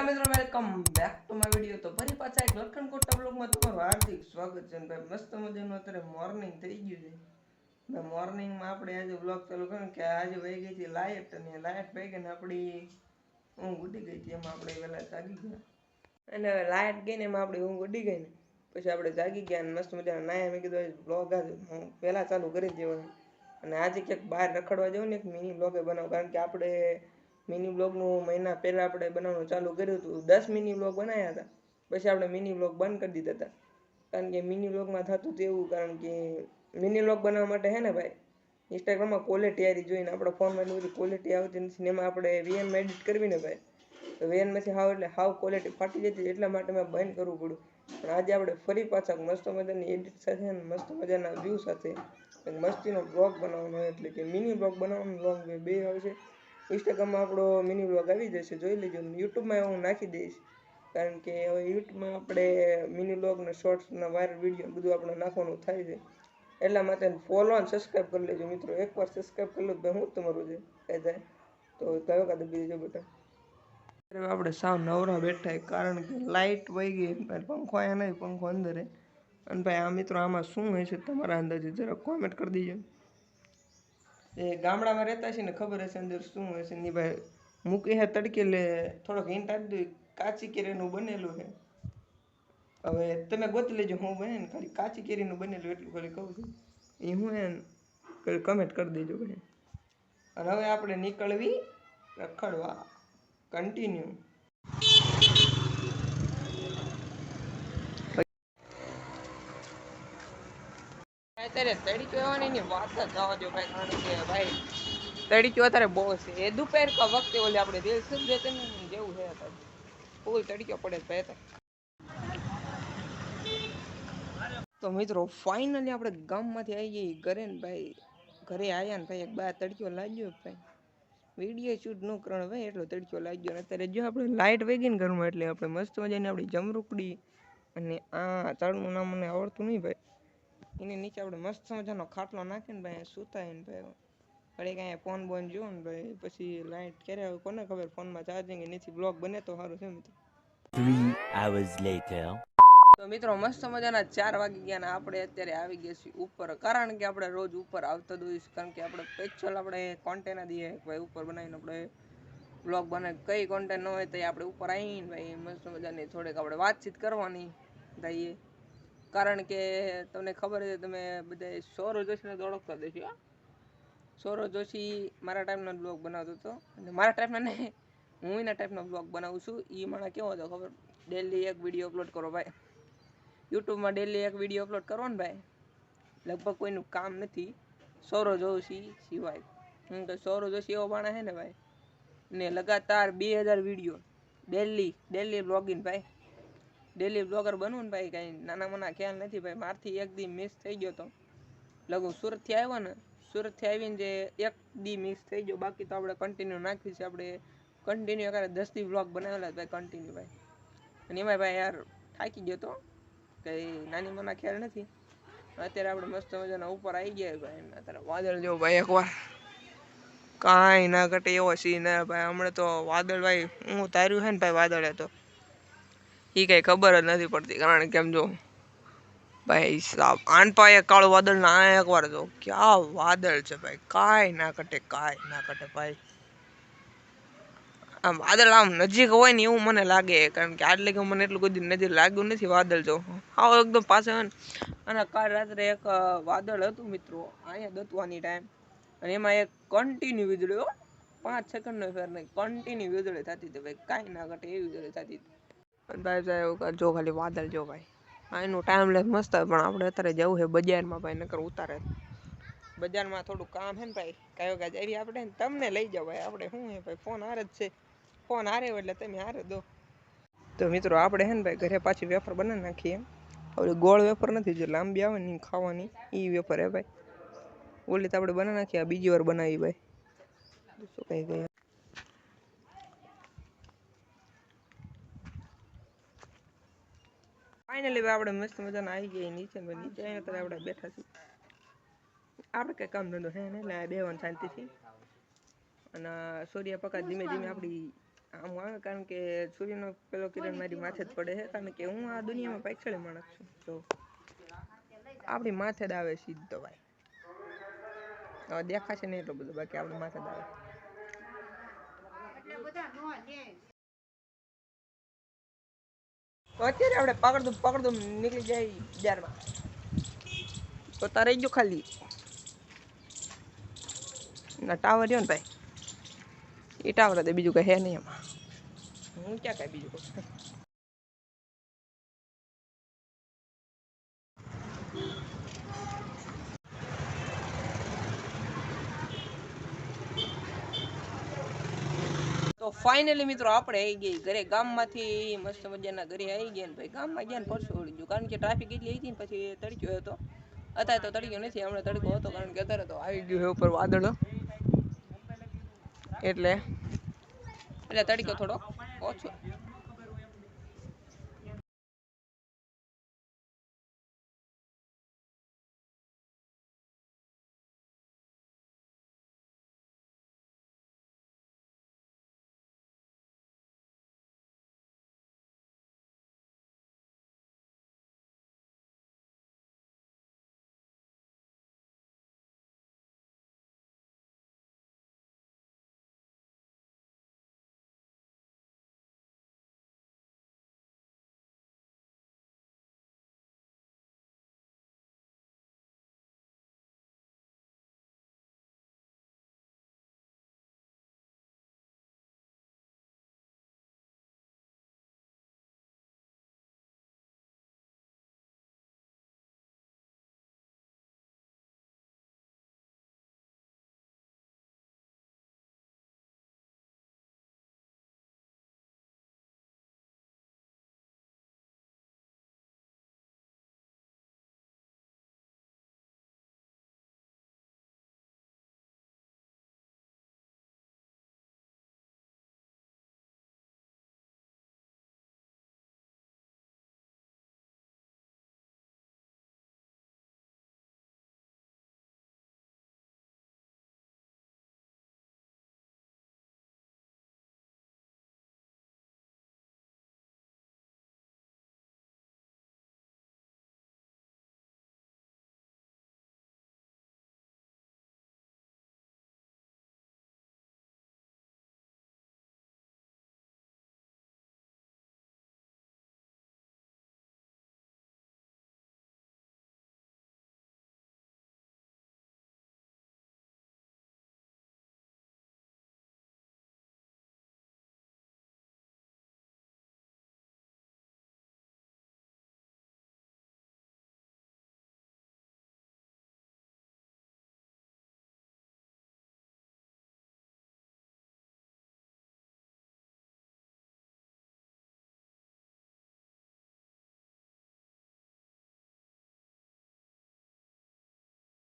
મિત્રો welcome back to my video. તો ફરી પાછા એક લખનકોટા બ્લોગમાં તમારું હાર્દિક સ્વાગત છે। ભાઈ મસ્ત મજાનું અત્યારે મોર્નિંગ થઈ ગયું છે। ભાઈ મોર્નિંગમાં આપણે આજે બ્લોગ ચાલુ કર્યો કે આજે વહી ગઈ હતી લાઇટ, અને લાઇટ વહી ગઈ ને આપણી ઊંઘ ઉડી ગઈ હતી। એમાં આપણે વહેલા જાગી ગયા, અને લાઇટ ગઈ ને એમાં આપણી ઊંઘ ઉડી ગઈ ને પછી આપણે જાગી ગયા અને મસ્ત મજાના નાયા। મેં કીધું બ્લોગ આજે હું પહેલાં ચાલુ કરી દેવાનું, અને આજે ક્યાંક બહાર રખડવા જવું ને એક મિની બ્લોગે બનાવું, કારણ કે આપણે મિની બ્લોગનું મહિના પહેલાં આપણે બનાવવાનું ચાલુ કર્યું હતું। 10 મિની બ્લોગ બનાવ્યા હતા, પછી આપણે મિની બ્લોગ બંધ કરી દીધા હતા, કારણ કે મિની બ્લોગમાં થતું હતું એવું, કારણ કે મિની બ્લોગ બનાવવા માટે છે ને ભાઈ ઇન્સ્ટાગ્રામમાં ક્વોલિટી આવી જોઈને આપણા ફોનમાં એટલી બધી ક્વોલિટી આવતી નથી ને એમાં આપણે વીએનમાં એડિટ કરવી ને ભાઈ તો વીએનમાંથી હાવ ક્વોલિટી ફાટી જતી, એટલા માટે મેં બંધ કરવું પડ્યું। પણ આજે આપણે ફરી પાછા મસ્ત મજાની એડિટ સાથે અને મસ્ત મજાના વ્યૂ સાથે મસ્તીનો બ્લોગ બનાવવાનો હોય, એટલે કે મિની બ્લોગ બનાવવાનો, લોંગ બે આવશે। ઇન્સ્ટાગ્રામમાં આપણો મિની બ્લોગ આવી જશે, જોઈ લેજો। યુટ્યુબમાં હું નાખી દઈશ, કારણ કે હવે યુટ્યુબમાં આપણે મિની બ્લોગ ને શોર્ટ્સના વાયરલ વિડીયો બધું આપણે નાખવાનું થાય છે, એટલા માટે ફોલો અને સબસ્ક્રાઈબ કરી લેજો મિત્રો। એકવાર સબસ્ક્રાઈબ કરી લો તો હું તમારું છે કહી જાય તો કયો કાં દબી દેજો બેટા। આપણે સાવ નવરા બેઠા, કારણ કે લાઇટ વહી ગઈ, પંખો અહીંયા નહીં, પંખો અંદર. અને ભાઈ આ મિત્રો આમાં શું હોય છે તમારા અંદાજે જરા કોમેન્ટ કરી દીજો। એ ગામડામાં રહેતા છે ને ખબર હશે અંદર શું હોય છે ને ભાઈ મૂકી હે તડકે, લે થોડોક હિન્ટ આપી દઉં, કાચી કેરીનું બનેલું છે। હવે તમે ગોતી લેજો હું બને ને, ખાલી કાચી કેરીનું બનેલું એટલું ખાલી કહું છું, એ હું હે કમેન્ટ કરી દેજો ભાઈ। અને હવે આપણે નીકળવી રખડવા, કન્ટિન્યુ। અત્યારે તડકી આવવાની વાત જ જવા દો ભાઈ, કારણ કે ભાઈ તડકી અત્યારે બહુ છે। એ દુપહેર કા વખતે ઓલે આપણે રેલ જેવું છે અત્યારે ફૂલ તડક્યો પડે ભાઈ। તો મિત્રો ફાઇનલી આપણે ગામમાંથી આવી ગઈ ઘરે ને ભાઈ, ઘરે આવ્યા ને ભાઈ એક બાર તડક્યો લાગ્યો ભાઈ, વિડીયો શૂટ ન કરવાનો ભાઈ એટલો તડક્યો લાગ્યો। ને અત્યારે જો આપણે લાઇટ વહી ગઈ ને ઘરમાં, એટલે આપણે મસ્ત મજાની આપણી જમરૂકડી અને આ ઝાડનું નામ મને આવડતું નહીં ભાઈ, એની નીચે આપણે મસ્ત મજાનો ખાટલો નાખીને ભાઈ સૂતાય ને ભાઈ ઘડીક અહીંયા ફોન બોન જોઉં ને ભાઈ, પછી લાઇટ ક્યારે આવે કોને ખબર, ફોનમાં ચાર્જિંગ નથી, બ્લોગ બને તો સારું છે મિત્રો। 3 hours later. તો મિત્રો મસ્ત મજાના 4 વાગી ગયા ને આપણે અત્યારે આવી ગયા છીએ ઉપર, કારણ કે આપણે રોજ ઉપર આવતા જ હોઈએ, કારણ કે આપણે સ્પેશિયલ આપણે કોન્ટેન્ટ દઈએ ભાઈ ઉપર બનાવીને આપણે બ્લોગ બનાવી, કઈ કોન્ટેન્ટ ન હોય તો આપણે ઉપર આવીને ભાઈ મસ્ત મજાની થોડીક આપણે વાતચીત કરવાની દઈએ, કારણ કે તમને ખબર છે તમે બધા સૌરવ જોશીને તો ઓળખતા દેશો। સૌરવ જોશી મારા ટાઈપનો બ્લોગ બનાવતો હતો, અને મારા ટાઈપના નહીં, હું એના ટાઈપનો બ્લોગ બનાવું છું। એ મને કેવો હતો ખબર, ડેલી એક વિડીયો અપલોડ કરો ભાઈ, યુટ્યુબમાં ડેલી એક વિડીયો અપલોડ કરો ને ભાઈ, લગભગ કોઈનું કામ નથી સૌરવ જોશી સિવાય। હું તો સૌરવ જોશી એવો માણસ છે ને ભાઈ, ને લગાતાર 2000 વિડીયો ડેલી બ્લોગિંગ ભાઈ, ડેલી બ્લોગર બનવું ને ભાઈ કાંઈ નાના મોના ખ્યાલ નથી ભાઈ। મારથી એક દી મિસ થઈ ગયો તો, લગભગ સુરતથી આવ્યો ને, સુરતથી આવીને જે એક દી મિસ થઈ ગયો, બાકી તો આપણે કન્ટિન્યુ નાખી છે, આપણે કન્ટિન્યુ કરે 10 દી બ્લોગ બનાવેલા ભાઈ કન્ટિન્યુ ભાઈ। અને એમાં ભાઈ યાર થાકી ગયો તો, કંઈ નાની મોના ખ્યાલ નથી। અત્યારે આપણે મસ્ત મજાના ઉપર આવી ગયા ભાઈ, અત્યારે વાદળ જેવો ભાઈ એકવાર કાંઈ ના ઘટે એવો સીન હે ભાઈ। હમણાં તો વાદળ ભાઈ હું તાર્યું છે ને ભાઈ વાદળે તો એ કંઈ ખબર જ નથી પડતી, કારણ કે એમ જો ભાઈ સાહેબ આનપા એક કાળું વાદળ ના એકવાર જો ક્યાં વાદળ છે ભાઈ, કાંઈ ના ઘટે ભાઈ। આમ વાદળ આમ નજીક હોય ને એવું મને લાગે, કારણ કે આટલે કે મને એટલું બધું નજીક લાગ્યું નથી વાદળ જો આવો એકદમ પાસે હોય ને। અને કાલ રાત્રે એક વાદળ હતું મિત્રો અહીંયા દતવાની ટાઈમ, અને એમાં એક કન્ટિન્યુ વીજળીઓ 5 સેકન્ડનો ફેર નહીં, કન્ટિન્યુ વીજળી થતી હતી ભાઈ, કાંઈ ના ઘટે એવી વીજળી થતી હતી ભાઈ। સાહેબ જો ખાલી વાદળ જો ભાઈ, એનું ટાઈમ લેસ મસ્ત હોય, પણ આપણે અત્યારે જવું છે બજારમાં ભાઈ, નકર ઉતારે બજારમાં થોડું કામ છે ને ભાઈ, કયો કાજ આવી આપણે તમને લઈ જાવ ભાઈ, આપણે શું છે ભાઈ ફોન હારે જ છે, ફોન હારે એટલે તમે હારે દો। તો મિત્રો આપણે છે ને ભાઈ ઘરે પાછી વેફર બનાવી નાખીએ, હવે ગોળ વેફર નથી જે લાંબી આવે ને ખાવાની એ વેફર હે ભાઈ, ઓલી તો આપણે બનાવી નાખીએ, આ બીજી વાર બનાવી ભાઈ, શું કહી ગયા ફાઇનલી ભાઈ આપણે મસ્ત મજાના આવી ગયા નીચે, નીચે અત્યારે આપણે બેઠા છીએ, આપણે કંઈ કામ ધંધો છે ને એટલે બેહવાનું શાંતિથી, અને સૂર્ય પ્રકાશ ધીમે ધીમે આપણી આમ આવે કારણ કે સૂર્યનો પેલો કિરણ મારી માથે જ પડે છે કારણ કે હું આ દુનિયામાં પાછળ માણસ છું તો આપણી માથે જ આવે સીધો ભાઈ હવે દેખાશે નહીં એટલું બધું બાકી આપણી માથે જ આવે તો અત્યારે આપણે પકડતું નીકળી જાય બજારમાં તો તારે જો ખાલી ના ટાવર રહ્યો ને ભાઈ એ ટાવર હતો બીજું કઈ હે નહીં એમાં હું ક્યાં કઈ બીજું કહું તો ફાઇનલી મિત્રો આપણે આવી ગઈ ઘરે ગામમાંથી મસ્ત મજાના ઘરે આવી ગયા ને ભાઈ ગામમાં ગયા ને પરસો ઉડી ગયું કારણ કે ટ્રાફિક એટલી હતી ને પછી તડક્યો હતો અત્યારે તો તડક્યો નથી હમણાં તડકો હતો કારણ કે અત્યારે તો આવી ગયું છે ઉપર વાદળો એટલે તડકો થોડો ઓછો